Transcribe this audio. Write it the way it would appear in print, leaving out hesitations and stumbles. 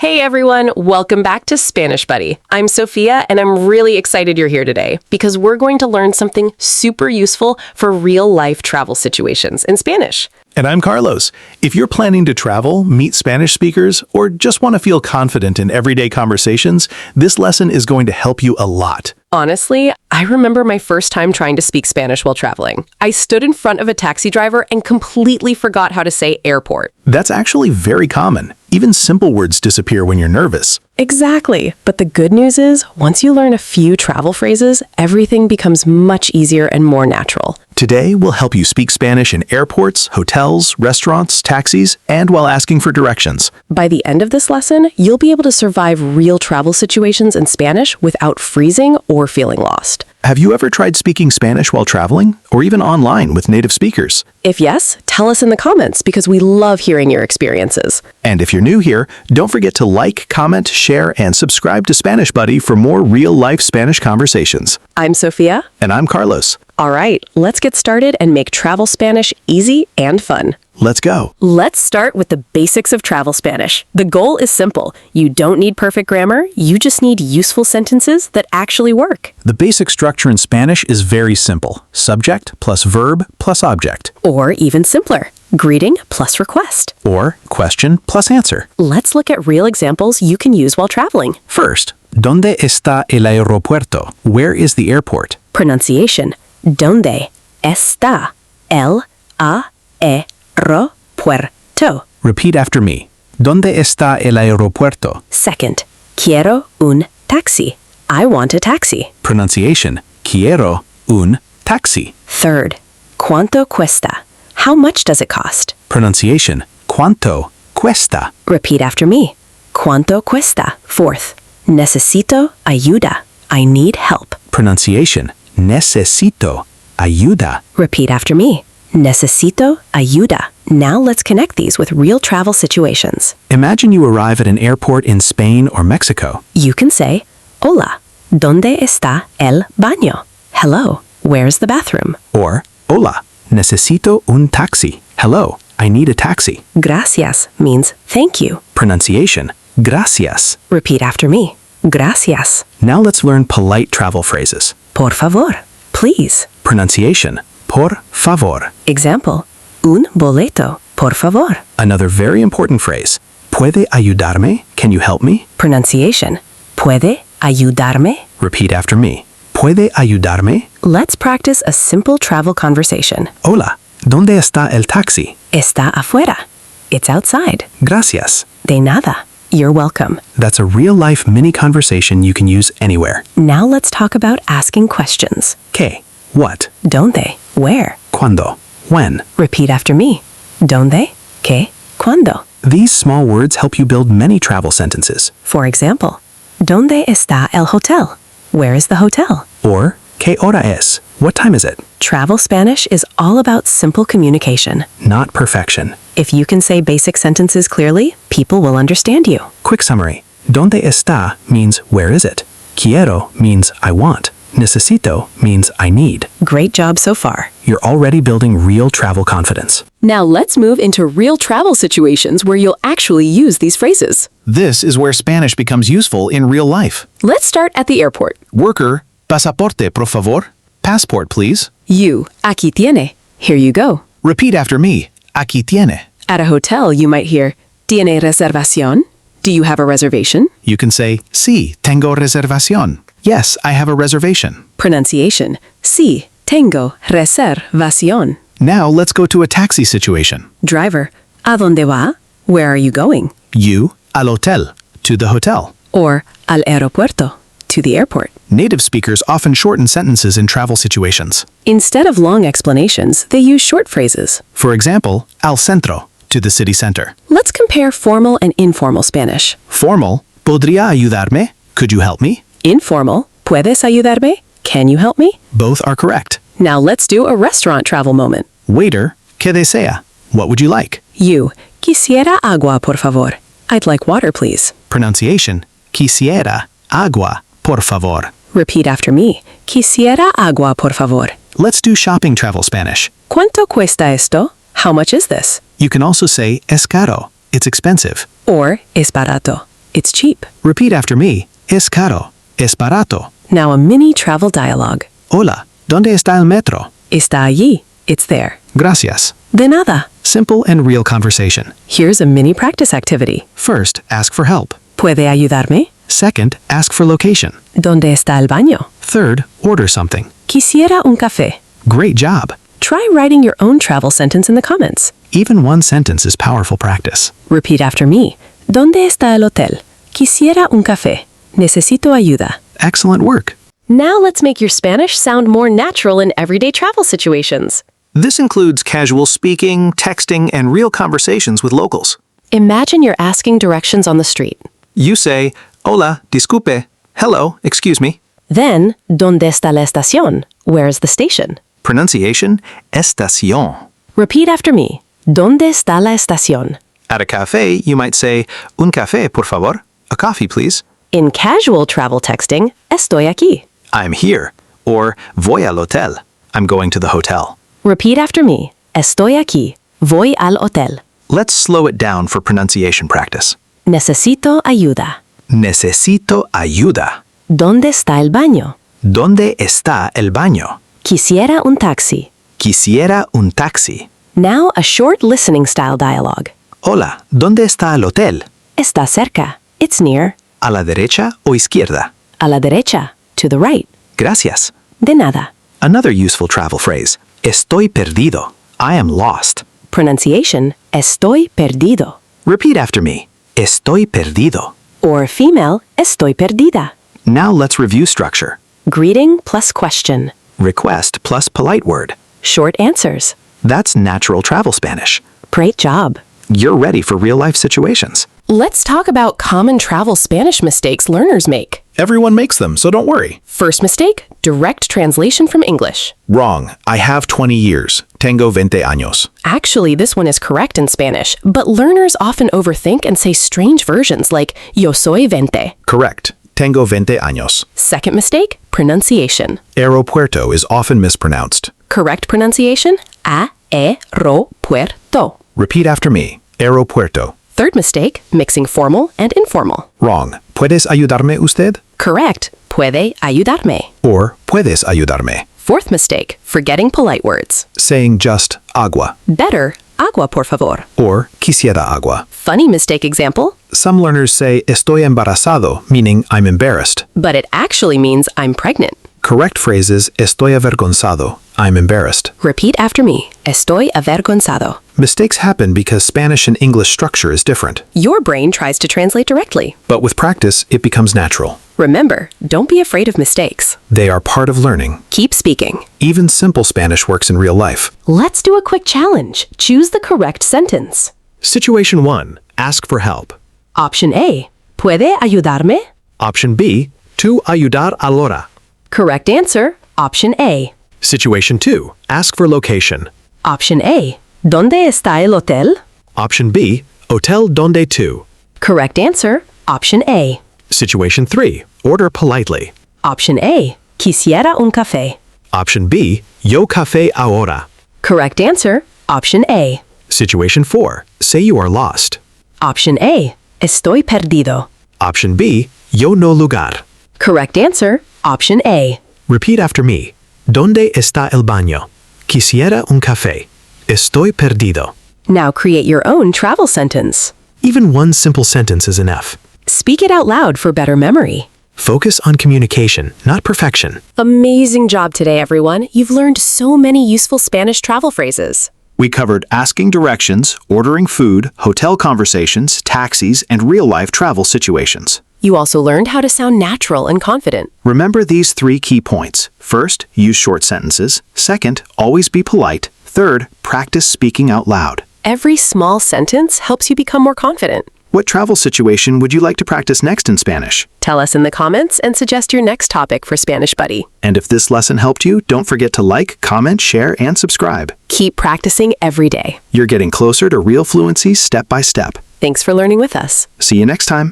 Hey everyone, welcome back to Spanish Buddy. I'm Sophia and I'm really excited you're here today because we're going to learn something super useful for real-life travel situations in Spanish. And I'm Carlos. If you're planning to travel, meet Spanish speakers, or just want to feel confident in everyday conversations, this lesson is going to help you a lot. Honestly, I remember my first time trying to speak Spanish while traveling. I stood in front of a taxi driver and completely forgot how to say airport. That's actually very common. Even simple words disappear when you're nervous. Exactly. But the good news is, once you learn a few travel phrases, everything becomes much easier and more natural. Today, we'll help you speak Spanish in airports, hotels, restaurants, taxis, and while asking for directions. By the end of this lesson, you'll be able to survive real travel situations in Spanish without freezing or feeling lost. Have you ever tried speaking Spanish while traveling, or even online with native speakers? If yes, tell us in the comments because we love hearing your experiences. And if you're new here, don't forget to like, comment, share, and subscribe to Spanish Buddy for more real-life Spanish conversations. I'm Sophia. And I'm Carlos. All right, let's get started and make travel Spanish easy and fun. Let's go. Let's start with the basics of travel Spanish. The goal is simple. You don't need perfect grammar. You just need useful sentences that actually work. The basic structure in Spanish is very simple. Subject plus verb plus object. Or even simpler. Greeting plus request. Or question plus answer. Let's look at real examples you can use while traveling. First, ¿Dónde está el aeropuerto? Where is the airport? Pronunciation. ¿Dónde está el aeropuerto? Repeat after me. ¿Dónde está el aeropuerto? Second, quiero un taxi. I want a taxi. Pronunciation. Quiero un taxi. Third, ¿cuánto cuesta? How much does it cost? Pronunciation. Cuánto cuesta? Repeat after me. ¿Cuánto cuesta? Fourth, necesito ayuda. I need help. Pronunciation. Necesito ayuda. Repeat after me. Necesito ayuda. Now let's connect these with real travel situations. Imagine you arrive at an airport in Spain or Mexico. You can say, Hola, ¿dónde está el baño? Hello, where's the bathroom? Or, Hola, necesito un taxi. Hello, I need a taxi. Gracias means thank you. Pronunciation. Gracias. Repeat after me. Gracias. Now let's learn polite travel phrases. Por favor. Please. Pronunciation. Por favor. Example. Un boleto. Por favor. Another very important phrase. ¿Puede ayudarme? Can you help me? Pronunciation. ¿Puede ayudarme? Repeat after me. ¿Puede ayudarme? Let's practice a simple travel conversation. Hola, ¿dónde está el taxi? Está afuera. It's outside. Gracias. De nada. You're welcome. That's a real-life mini conversation you can use anywhere. Now let's talk about asking questions. ¿Qué? What? ¿Dónde? Where? ¿Cuándo? When? Repeat after me. ¿Dónde? ¿Qué? ¿Cuándo? These small words help you build many travel sentences. For example, ¿Dónde está el hotel? Where is the hotel? Or, ¿qué hora es? What time is it? Travel Spanish is all about simple communication. Not perfection. If you can say basic sentences clearly, people will understand you. Quick summary. ¿Dónde está means where is it? Quiero means I want. Necesito means I need. Great job so far. You're already building real travel confidence. Now let's move into real travel situations where you'll actually use these phrases. This is where Spanish becomes useful in real life. Let's start at the airport. Worker, pasaporte, por favor. Passport, please. You, aquí tiene. Here you go. Repeat after me. Aquí tiene. At a hotel, you might hear, ¿Tiene reservación? Do you have a reservation? You can say, sí, tengo reservación. Yes, I have a reservation. Pronunciation, sí, tengo reservación. Now let's go to a taxi situation. Driver, ¿a dónde va? Where are you going? You, al hotel, to the hotel. Or al aeropuerto, to the airport. Native speakers often shorten sentences in travel situations. Instead of long explanations, they use short phrases. For example, al centro, to the city center. Let's compare formal and informal Spanish. Formal, ¿podría ayudarme? Could you help me? Informal, ¿puedes ayudarme? Can you help me? Both are correct. Now let's do a restaurant travel moment. Waiter, ¿qué desea? What would you like? You, quisiera agua, por favor. I'd like water, please. Pronunciation, quisiera agua, por favor. Repeat after me. Quisiera agua, por favor. Let's do shopping travel Spanish. ¿Cuánto cuesta esto? How much is this? You can also say es caro. It's expensive. Or es barato. It's cheap. Repeat after me. Es caro. Es barato. Now a mini travel dialogue. Hola, ¿dónde está el metro? Está allí. It's there. Gracias. De nada. Simple and real conversation. Here's a mini practice activity. First, ask for help. ¿Puede ayudarme? Second, ask for location. ¿Dónde está el baño? Third, order something. Quisiera un café. Great job. Try writing your own travel sentence in the comments. Even one sentence is powerful practice. Repeat after me. ¿Dónde está el hotel? Quisiera un café. Necesito ayuda. Excellent work. Now let's make your Spanish sound more natural in everyday travel situations. This includes casual speaking, texting, and real conversations with locals. Imagine you're asking directions on the street. You say, hola, disculpe, hello, excuse me. Then, ¿dónde está la estación? Where is the station? Pronunciation, estación. Repeat after me. ¿Dónde está la estación? At a cafe, you might say, un café, por favor. A coffee, please. In casual travel texting, estoy aquí. I'm here. Or, voy al hotel. I'm going to the hotel. Repeat after me. Estoy aquí. Voy al hotel. Let's slow it down for pronunciation practice. Necesito ayuda. Necesito ayuda. ¿Dónde está el baño? ¿Dónde está el baño? Quisiera un taxi. Quisiera un taxi. Now a short listening style dialogue. Hola, ¿dónde está el hotel? Está cerca. It's near. ¿A la derecha o izquierda? A la derecha. To the right. Gracias. De nada. Another useful travel phrase. Estoy perdido. I am lost. Pronunciation, estoy perdido. Repeat after me. Estoy perdido. Or female, estoy perdida. Now let's review structure. Greeting plus question. Request plus polite word. Short answers. That's natural travel Spanish. Great job. You're ready for real-life situations. Let's talk about common travel Spanish mistakes learners make. Everyone makes them, so don't worry. First mistake, direct translation from English. Wrong. I have 20 years. Tengo 20 años. Actually, this one is correct in Spanish, but learners often overthink and say strange versions like yo soy 20. Correct. Tengo 20 años. Second mistake, pronunciation. Aeropuerto is often mispronounced. Correct pronunciation, aeropuerto. Repeat after me. Aeropuerto. Third mistake, mixing formal and informal. Wrong. ¿Puedes ayudarme usted? Correct, puede ayudarme. Or ¿puedes ayudarme? Fourth mistake, forgetting polite words. Saying just agua. Better, agua por favor. Or quisiera agua. Funny mistake example, Some learners say estoy embarazado, meaning I'm embarrassed. but it actually means I'm pregnant. Correct phrase is estoy avergonzado, I'm embarrassed. Repeat after me, estoy avergonzado. Mistakes happen because Spanish and English structure is different. Your brain tries to translate directly. But with practice, it becomes natural. Remember, don't be afraid of mistakes. They are part of learning. Keep speaking. Even simple Spanish works in real life. Let's do a quick challenge. Choose the correct sentence. Situation 1. Ask for help. Option A, ¿puede ayudarme? Option B. Tu ayudar ahora. Correct answer, option A. Situation 2. Ask for location. Option A, ¿dónde está el hotel? Option B. Hotel donde tu. Correct answer, option A. Situation 3. Order politely. Option A, quisiera un café. Option B. Yo café ahora. Correct answer, option A. Situation 4. Say you are lost. Option A, estoy perdido. Option B. Yo no lugar. Correct answer, option A. Repeat after me. ¿Dónde está el baño? Quisiera un café. Estoy perdido. Now create your own travel sentence. Even one simple sentence is enough. Speak it out loud for better memory. Focus on communication, not perfection. Amazing job today, everyone. You've learned so many useful Spanish travel phrases. We covered asking directions, ordering food, hotel conversations, taxis, and real-life travel situations. You also learned how to sound natural and confident. Remember these 3 key points. First, use short sentences. Second, always be polite. Third, practice speaking out loud. Every small sentence helps you become more confident. What travel situation would you like to practice next in Spanish? Tell us in the comments and suggest your next topic for Spanish Buddy. And if this lesson helped you, don't forget to like, comment, share, and subscribe. Keep practicing every day. You're getting closer to real fluency step by step. Thanks for learning with us. See you next time.